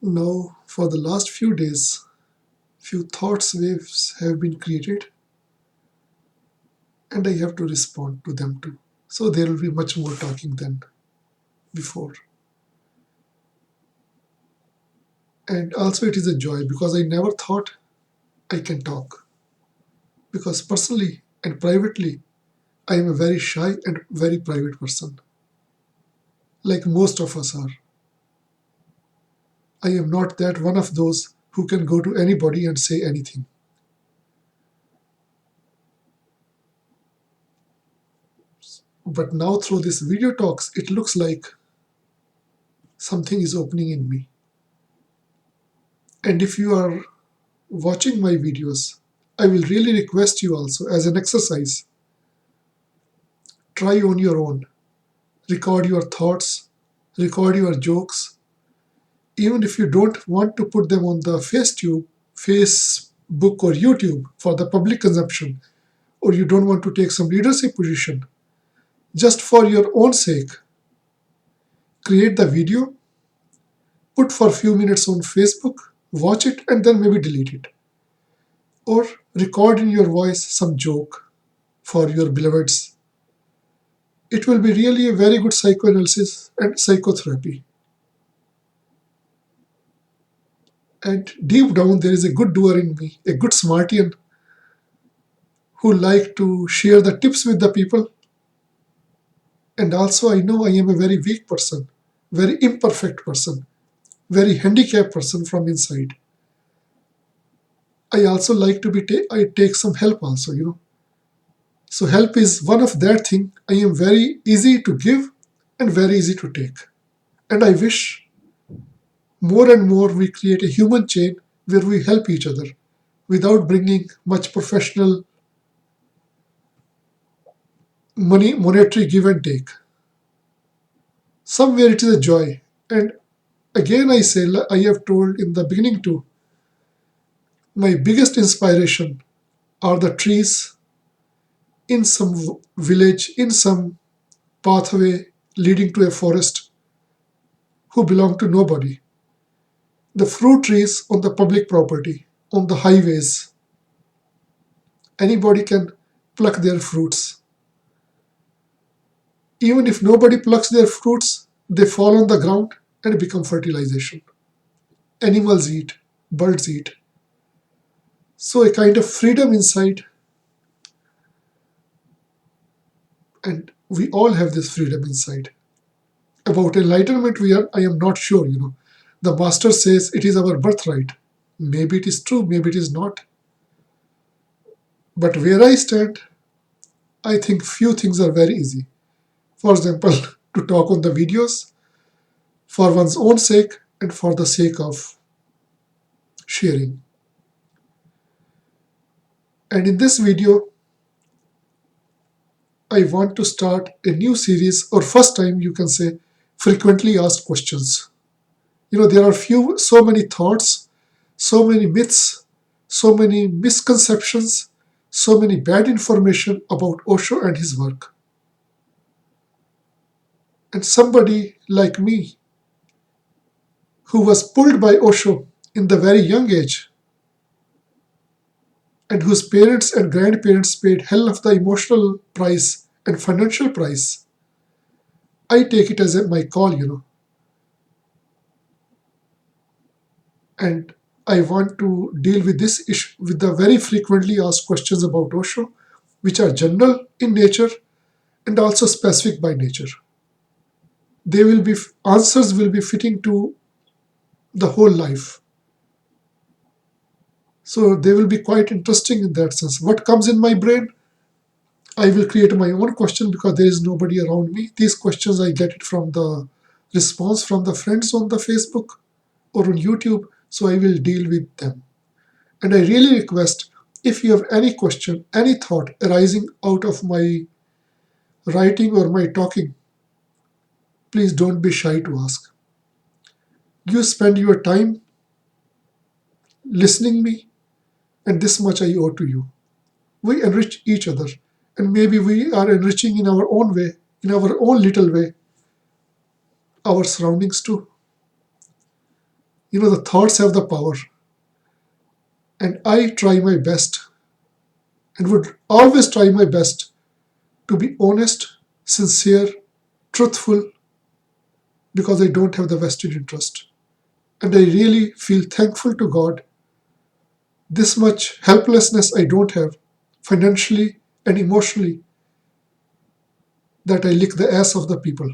Now, for the last few days, few thoughts waves have been created and I have to respond to them too. So there will be much more talking than before. And also, it is a joy because I never thought I can talk. Because personally and privately, I am a very shy and very private person, like most of us are. I am not that one of those who can go to anybody and say anything. But now, through this video talks, it looks like something is opening in me. And if you are watching my videos, I will really request you also as an exercise. Try on your own. Record your thoughts, record your jokes. Even if you don't want to put them on the Facebook or YouTube for the public consumption, or you don't want to take some leadership position, just for your own sake, create the video, put for a few minutes on Facebook, watch it, and then maybe delete it. Or record in your voice some joke for your beloveds. It will be really a very good psychoanalysis and psychotherapy. And deep down, there is a good doer in me, a good smartian who like to share the tips with the people. And also, I know I am a very weak person, very imperfect person, very handicapped person from inside. I also like to I take some help also. So help is one of that thing I am very easy to give and very easy to take. And I wish more and more we create a human chain where we help each other without bringing much professional monetary give and take. Somewhere it is a joy. And again, I say, I have told in the beginning too, my biggest inspiration are the trees in some village, in some pathway leading to a forest who belong to nobody. The fruit trees on the public property, on the highways. Anybody can pluck their fruits. Even if nobody plucks their fruits, they fall on the ground and become fertilization. Animals eat, birds eat. So a kind of freedom inside, and we all have this freedom inside. About enlightenment, I am not sure. The master says it is our birthright. Maybe it is true, maybe it is not. But where I stand, I think few things are very easy. For example, to talk on the videos for one's own sake and for the sake of sharing. And in this video, I want to start a new series, or first time you can say, frequently asked questions. There are so many thoughts, so many myths, so many misconceptions, so many bad information about Osho and his work. And somebody like me, who was pulled by Osho in the very young age, and whose parents and grandparents paid hell of the emotional price and financial price, I take it as my call. And I want to deal with this issue, with the very frequently asked questions about Osho, which are general in nature and also specific by nature. Answers will be fitting to the whole life. So they will be quite interesting in that sense. What comes in my brain, I will create my own question because there is nobody around me. These questions I get it from the response from the friends on the Facebook or on YouTube, so I will deal with them. And I really request, if you have any question, any thought arising out of my writing or my talking, please don't be shy to ask. You spend your time listening me, and this much I owe to you. We enrich each other, and maybe we are enriching in our own way, in our own little way, our surroundings too. The thoughts have the power, and I try my best and would always try my best to be honest, sincere, truthful, because I don't have the vested interest. And I really feel thankful to God. This much helplessness I don't have, financially and emotionally, that I lick the ass of the people.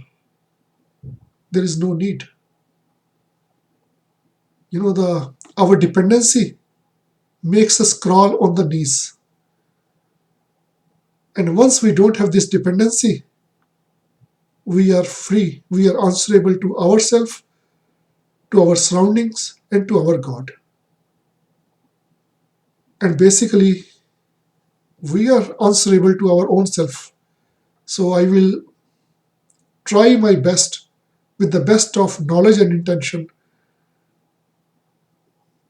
There is no need. The our dependency makes us crawl on the knees. And once we don't have this dependency, we are free. We are answerable to ourselves, to our surroundings, and to our God. And basically, we are answerable to our own self. So I will try my best with the best of knowledge and intention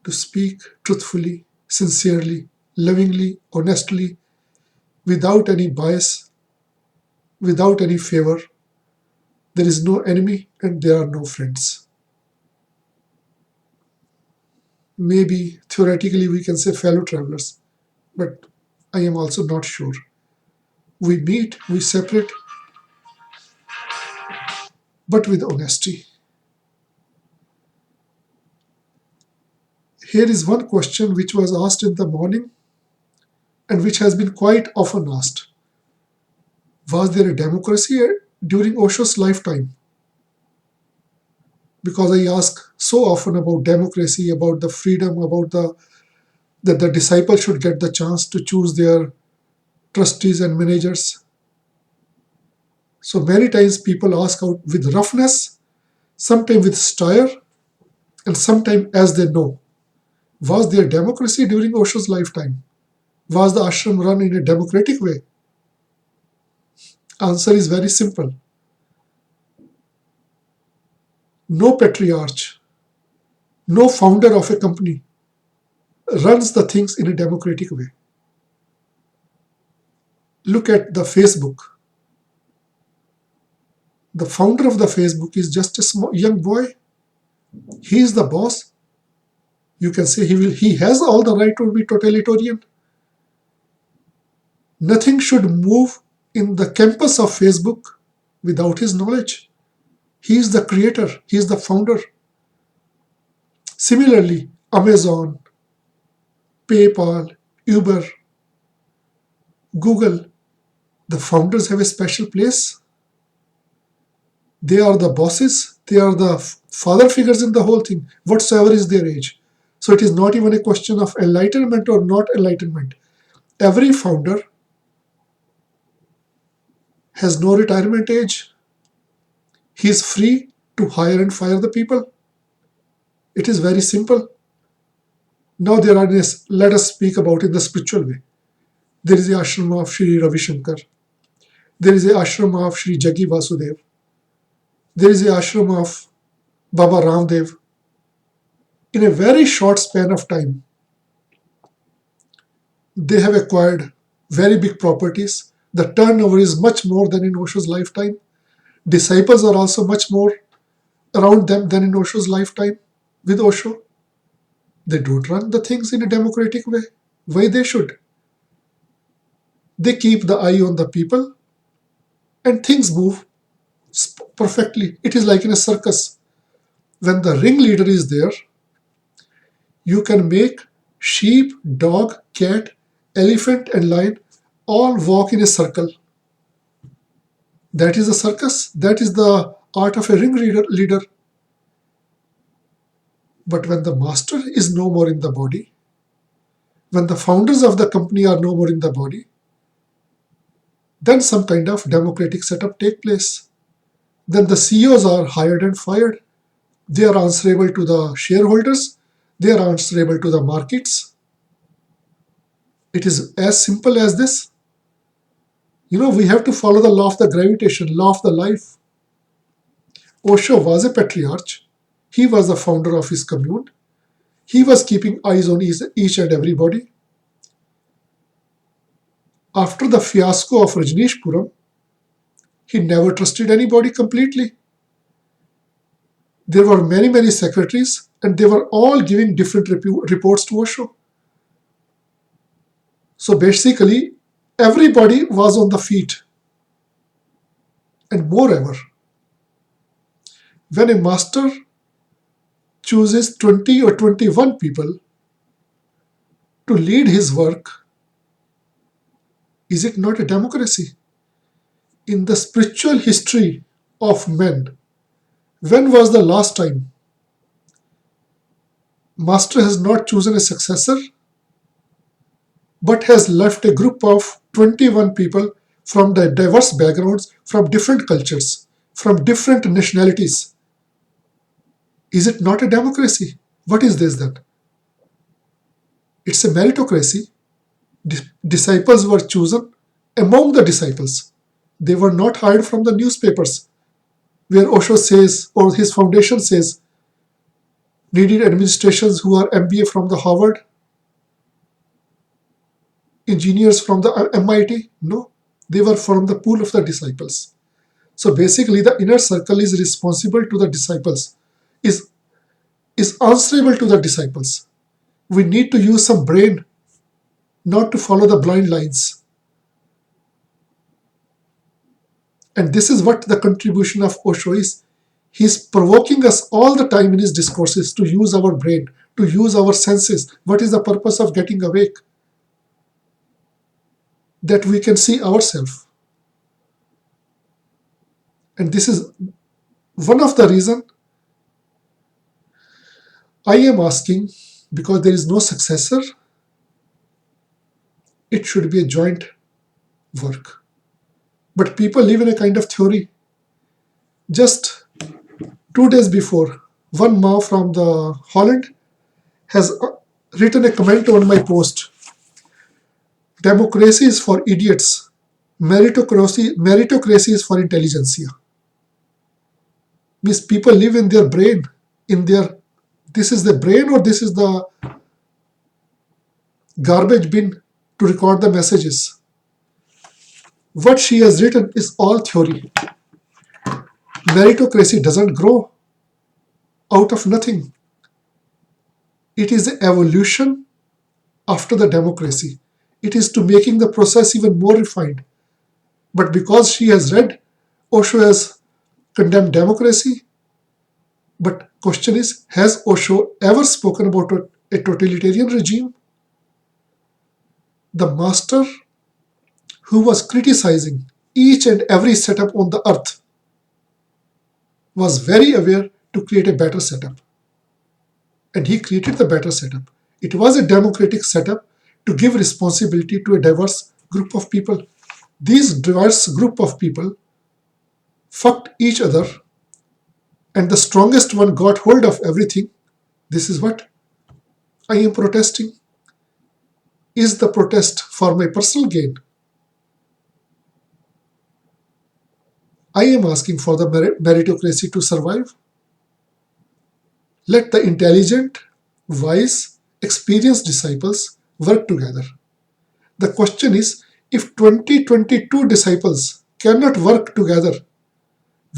to speak truthfully, sincerely, lovingly, honestly, without any bias, without any favor. There is no enemy and there are no friends. Maybe theoretically we can say fellow travelers, but I am also not sure. We meet, we separate, but with honesty. Here is one question which was asked in the morning and which has been quite often asked. Was there a democracy during Osho's lifetime? Because I ask so often about democracy, about the freedom, about that the disciples should get the chance to choose their trustees and managers. So many times people ask out with roughness, sometimes with style, and sometimes as they know. Was there democracy during Osho's lifetime? Was the ashram run in a democratic way? Answer is very simple. No patriarch, no founder of a company runs the things in a democratic way. Look at the Facebook. The founder of the Facebook is just a small, young boy. He is the boss. You can say he has all the right to be totalitarian. Nothing should move in the campus of Facebook without his knowledge. He is the creator, he is the founder. Similarly, Amazon, PayPal, Uber, Google, the founders have a special place. They are the bosses, they are the father figures in the whole thing, whatsoever is their age. So it is not even a question of enlightenment or not enlightenment. Every founder has no retirement age. He is free to hire and fire the people. It is very simple. Now there are this, let us speak about in the spiritual way. There is the ashram of Sri Ravi Shankar. There is the ashram of Sri Jaggi Vasudev. There is the ashram of Baba Ramdev. In a very short span of time, they have acquired very big properties. The turnover is much more than in Osho's lifetime. Disciples are also much more around them than in Osho's lifetime with Osho. They don't run the things in a democratic way. Why they should? They keep the eye on the people and things move perfectly. It is like in a circus. When the ringleader is there, you can make sheep, dog, cat, elephant, and lion all walk in a circle. That is a circus. That is the art of a ringleader. But when the master is no more in the body, when the founders of the company are no more in the body, then some kind of democratic setup take place. Then the CEOs are hired and fired. They are answerable to the shareholders. They are answerable to the markets. It is as simple as this. We have to follow the law of the gravitation, law of the life. Osho was a patriarch. He was the founder of his commune. He was keeping eyes on each and everybody. After the fiasco of Rajneeshpuram, he never trusted anybody completely. There were many, many secretaries, and they were all giving different reports to Osho. So basically, everybody was on the feet. And moreover, when a master chooses 20 or 21 people to lead his work, is it not a democracy? In the spiritual history of men, when was the last time master has not chosen a successor but has left a group of 21 people from the diverse backgrounds, from different cultures, from different nationalities? Is it not a democracy? What is this then? It's a meritocracy. Disciples were chosen among the disciples. They were not hired from the newspapers, where Osho says, or his foundation says, needed administrations who are MBA from the Harvard, engineers from the MIT. No, they were from the pool of the disciples. So basically, the inner circle is responsible to the disciples, is, is answerable to the disciples. We need to use some brain, not to follow the blind lines. And this is what the contribution of Osho is. He's provoking us all the time in his discourses to use our brain, to use our senses. What is the purpose of getting awake? That we can see ourselves. And this is one of the reasons I am asking, because there is no successor, it should be a joint work. But people live in a kind of theory. Just 2 days before, one Ma from the Holland has written a comment on my post. Democracy is for idiots. Meritocracy is for intelligentsia. Means people live in their brain, in their, this is the brain or this is the garbage bin to record the messages. What she has written is all theory. Meritocracy doesn't grow out of nothing. It is the evolution after the democracy. It is to making the process even more refined. But because she has read, Osho has condemned democracy. But question is, has Osho ever spoken about a totalitarian regime? The master who was criticizing each and every setup on the earth was very aware to create a better setup. And he created the better setup. It was a democratic setup to give responsibility to a diverse group of people. These diverse group of people fucked each other, and the strongest one got hold of everything. This is what I am protesting. Is the protest for my personal gain? I am asking for the meritocracy to survive. Let the intelligent, wise, experienced disciples work together. The question is, if 2022 disciples cannot work together,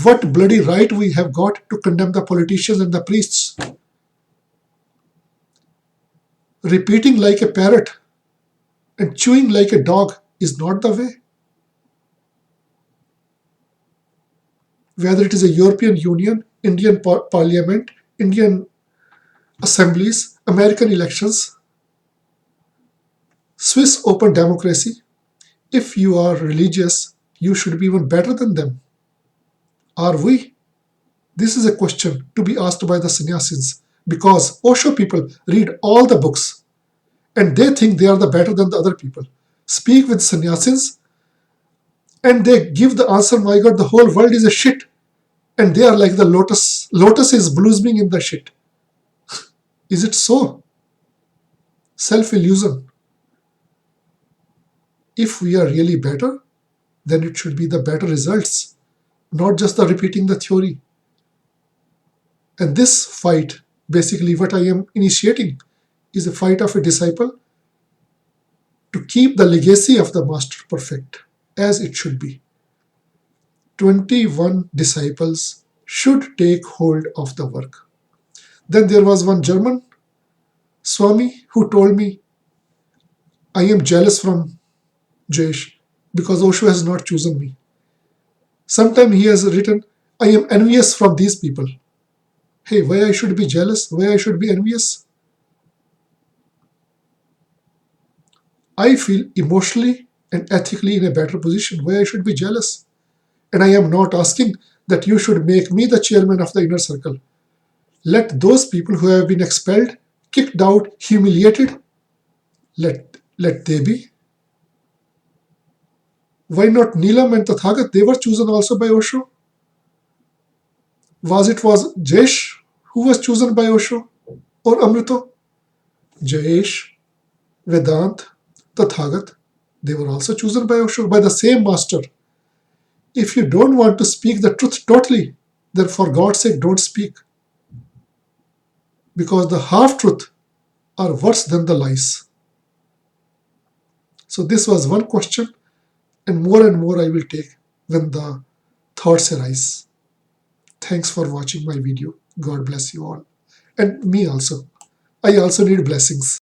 what bloody right we have got to condemn the politicians and the priests? Repeating like a parrot and chewing like a dog is not the way. Whether it is a European Union, Indian Parliament, Indian assemblies, American elections, Swiss open democracy, if you are religious, you should be even better than them. Are we? This is a question to be asked by the sannyasins, because Osho people read all the books and they think they are the better than the other people. Speak with sannyasins and they give the answer, my God, the whole world is a shit. And they are like the lotus. Lotus is blossoming in the shit. Is it so? Self-illusion. If we are really better, then it should be the better results, not just the repeating the theory. And this fight, basically what I am initiating, is a fight of a disciple to keep the legacy of the master perfect, as it should be. 21 disciples should take hold of the work. Then there was one German Swami who told me, I am jealous from Jayesh because Osho has not chosen me. Sometime he has written, I am envious from these people. Hey, why I should be jealous? Why I should be envious? I feel emotionally and ethically in a better position. Why I should be jealous? And I am not asking that you should make me the chairman of the inner circle. Let those people who have been expelled, kicked out, humiliated, let they be. Why not Neelam and Tathagat? They were chosen also by Osho. Was Jayesh who was chosen by Osho or Amrito? Jayesh, Vedant, Tathagat, they were also chosen by Osho, by the same master. If you don't want to speak the truth totally, then for God's sake don't speak. Because the half-truth are worse than the lies. So this was one question, and more I will take when the thoughts arise. Thanks for watching my video. God bless you all. And me also. I also need blessings.